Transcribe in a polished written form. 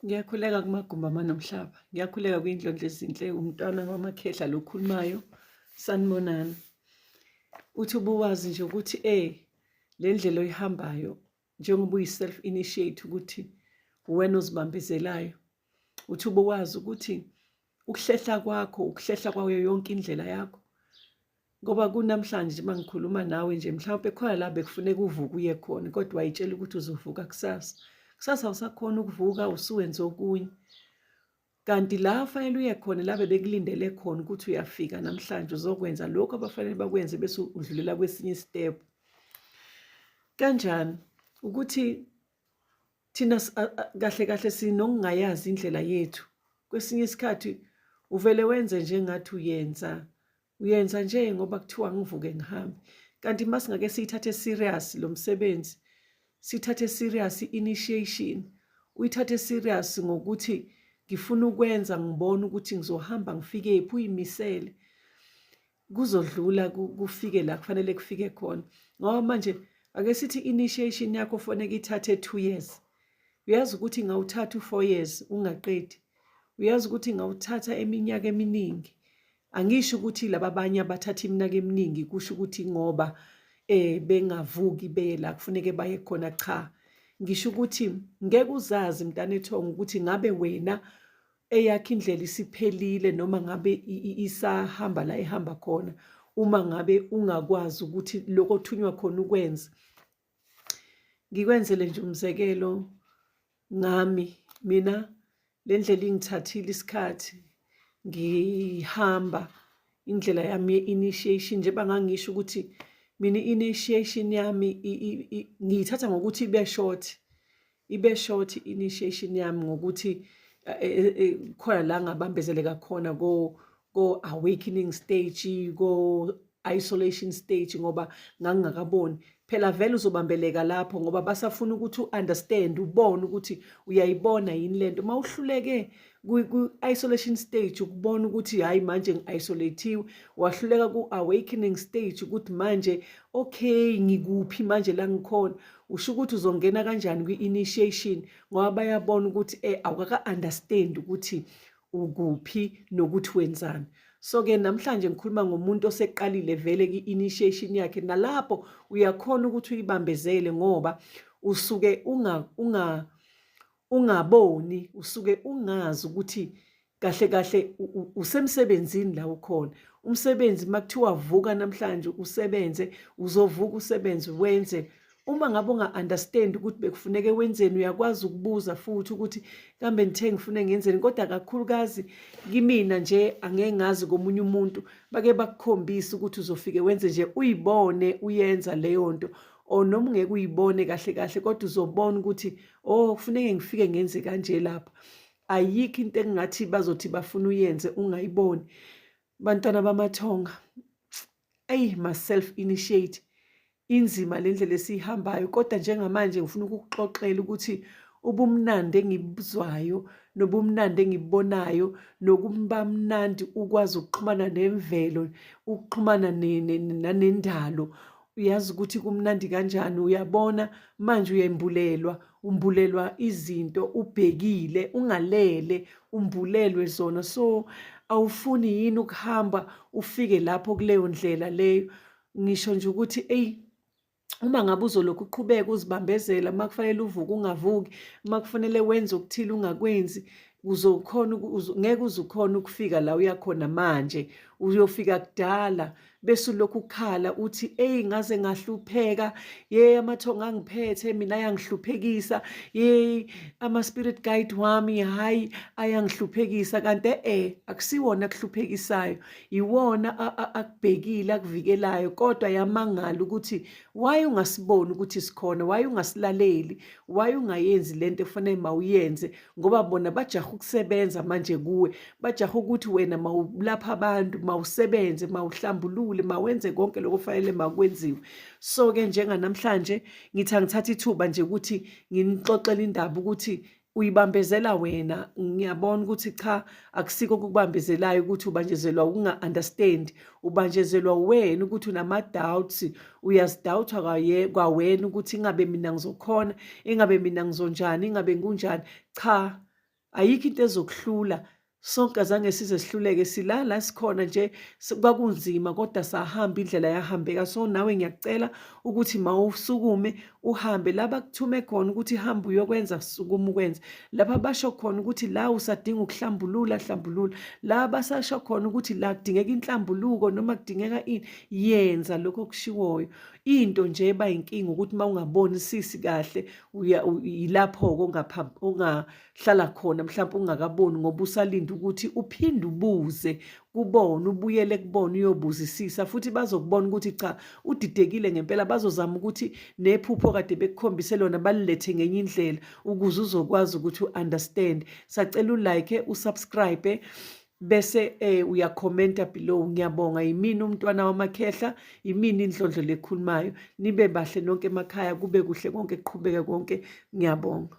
Ngiyakhuleka kuMagumba amanomhlaba. Ngiyakhuleka kwiy'ndlondlo ezinhle, umntwana wamakhehla lo okhulumayo, sanibonani. Uthi ubuwazi nje ukuthi le ndlela oyihambayo njengoba uyi-self initiate ukuthi uwena ozibambezelayo. Uthi ubuwazi ukuthi ukuhlehla kwakho, ukuhlehla kwayo yonke indlela yakho. Ngoba kunamhlanje nje mangikhuluma nawe nje mhlawumbe khona la bekufuneka uvuke uye khona kodwa wayitshela ukuthi uzovuka kusasa. Kusasa awusakhona ukuvuka usuwenze okunye. Kanti la fanele uye khona la bebekulindele khona ukuthi uyafika namhlanje uzokwenza lokho abafanele bakwenze bese udlulela kwesinye step. Kanjani ukuthi thina kahle kahle sinokungayazi indlela yethu. Kwesinye isikhathi uvele wenze njengathi uyenza nje ngoba kuthiwa ngivuke ngihambe. Kanti masingake siyithathe serious lo msebenzi, sithathe serious initiation, uyithathe serious ngokuthi ngifuna ukwenza ngibona ukuthi ngizohamba ngifike ephi uyimisele. Kuzodlula kufike la kufanele kufike khona. Ngoba manje ake sithi initiation yakho kufanele ithathe 2 years. Uyazi ukuthi ngawuthatha u4 years ungaqedi. Uyazi ukuthi ngawuthatha eminyaka eminingi. Angisho ukuthi laba abanye abathatha iminyaka eminingi kusho ukuthi ngoba bengavuki beye la kufuneke baye khona, cha. Ngisho ukuthi ngeke uzazi mntanethongo ukuthi ngabe wena eyakho indlela isiphelile noma ngabe isahamba la ehamba khona uma ngabe ungakwazi ukuthi lokho othunywa khona ukwenza. Ngikwenzele nje umzekelo ngami, mina le ndlela ingithathile isikhathi ngihamba indlela yami ye-initiation njengoba ngangisho ukuthi mina i-initiation yami ngiyithatha ngokuthi ibe short initiation yami ngokuthi khona la ngabambezeleka khona ko-awakening stage, ko-isolation stage ngoba ngangingakaboni. Phela vele uzobambeleka lapho ngoba basafuna ukuthi u-understand, ubone ukuthi uyayibona yini lento. Uma uhluleke ku-isolation stage ukubona ukuthi hhayi manje ngi-isolate-iwe, wahluleka ku-awakening stage ukuthi manje okay ngikuphi manje la ngikhona, usho ukuthi uzongena kanjani kwi-initiation ngoba bayabona ukuthi awukaka-understand ukuthi ukuphi nokuthi wenzani. So-ke namhlanje ngikhuluma ngomuntu oseqalile vele ki-initiation yakhe. Nalapho uyakhona ukuthi uyibambezele ngoba usuke ungaboni, usuke ungazi ukuthi kahle kahle usemsebenzini la ukhona. Umsebenzi makuthiwa vuka namhlanje usebenze, uzovuka usebenze wenze. Uma ngabe unga-understand ukuthi bekufuneke wenzeni, uyakwazi ukubuza futhi ukuthi kambe ngithe ngifune ngenzeni. Kodwa kakhulukazi kimina nje angeke ngazi komunye umuntu bake bakukhombisa ukuthi uzofike wenze nje uyibone uyenza leyo nto, or noma ungeke uyibone kahle kahle kodwa uzobona ukuthi kufuneke ngifike ngenze kanje lapha. Ayikho into engathi bazothi bafuna uyenze ungayiboni. Bantwana bamathonga, ma-self initiate. Inzima le ndlela esiyihambayo kodwa njengamanje ngifuna ukukuxoxela ukuthi ubumnandi engibuzwayo nobumnandi engibubonayo nokuba mnandi ukwazi ukuxhumana nemvelo, ukuxhumana nanendalo. Uyazi ukuthi kumnandi kanjani. Uyabona manje umbulelwa izinto ubhekile, ungalele umbulelwe zona. So awufuni yini ukuhamba ufike lapho kuleyo ndlela leyo. Ngisho nje ukuthi uma ngabe uzolokhu uqhubeka uzibambezela, uma kufanele uvuke ungavuki, uma kufanele wenze okuthile ungakwenzi, ngeke uzukhona ukufika la uyakhona manje. Uyofika kudala bese ulokhu ukhala uthi ngaze ngahlupheka, amathonga angiphethe, mina ayangihluphekisa, ama-spirit guide wami hayi ayangihluphekisa. Kanti akusiwona akuhluphekisayo, iwona akubhekile akuvikelayo. Kodwa yamangala ukuthi why ungasiboni ukuthi sikhona, why ungasilaleli, why ungayenzi lento efanele mawuyenze. Ngoba bona bajaha ukusebenza manje kuwe, bajaha ukuthi wena mawulapha abantu, mawusebenze, mawuhlambulule, mawenze konke lokho kufanele makwenziwe. So-ke njenganamhlanje ngithi angithatha ithuba nje ukuthi nginixoxele indaba ukuthi uyibambezela wena. Ngiyabona ukuthi cha, akusiko okukubambezelayo ukuthi ubanjezelwa ukunga-understand, ubanjezelwa wena ukuthi unama-doubts, uyazidawutha kwawena ukuthi ingabe mina ngizokhona, ingabe mina ngizonjani, ingabe ngunjani. Cha, ayikho into ezokuhlula. Sonke azange size sihluleke, la sikhona nje kwakunzima kodwa sahamba indlela yahambeka. So nawe ngiyakucela ukuthi mawusukume uhambe la bakuthume khona ukuthi hamba uyokwenza, sukuma ukwenze. Lapha basho khona ukuthi la usadinga ukuhlambulula, hlambulula. La basasho khona ukuthi la kudingeka inhlambuluko noma kudingeka ini, yenza lokho okushiwoyo. Into nje eba inkinga ukuthi mawungabonisisi kahle yilapho-ke ongahlala khona mhlawumbe ungakaboni ngoba usalinde ukuthi uphinde ubuze kubona, ubuyele kubona uyobuzisisa futhi bazokubona ukuthi cha udidekile ngempela. Bazozama ukuthi nephupho kade bekukhombise lona balilethe ngenye indlela ukuze uzokwazi ukuthi u-understand. Sacela ulike, usubscribe bese uyakhomenta below. Ngiyabonga. Yimini umntwana wamakhehla, yimini indlondlo lekhulumayo. Nibe bahle nonke emakhaya, kube kuhle konke, kuqhubeke konke. Ngiyabonga.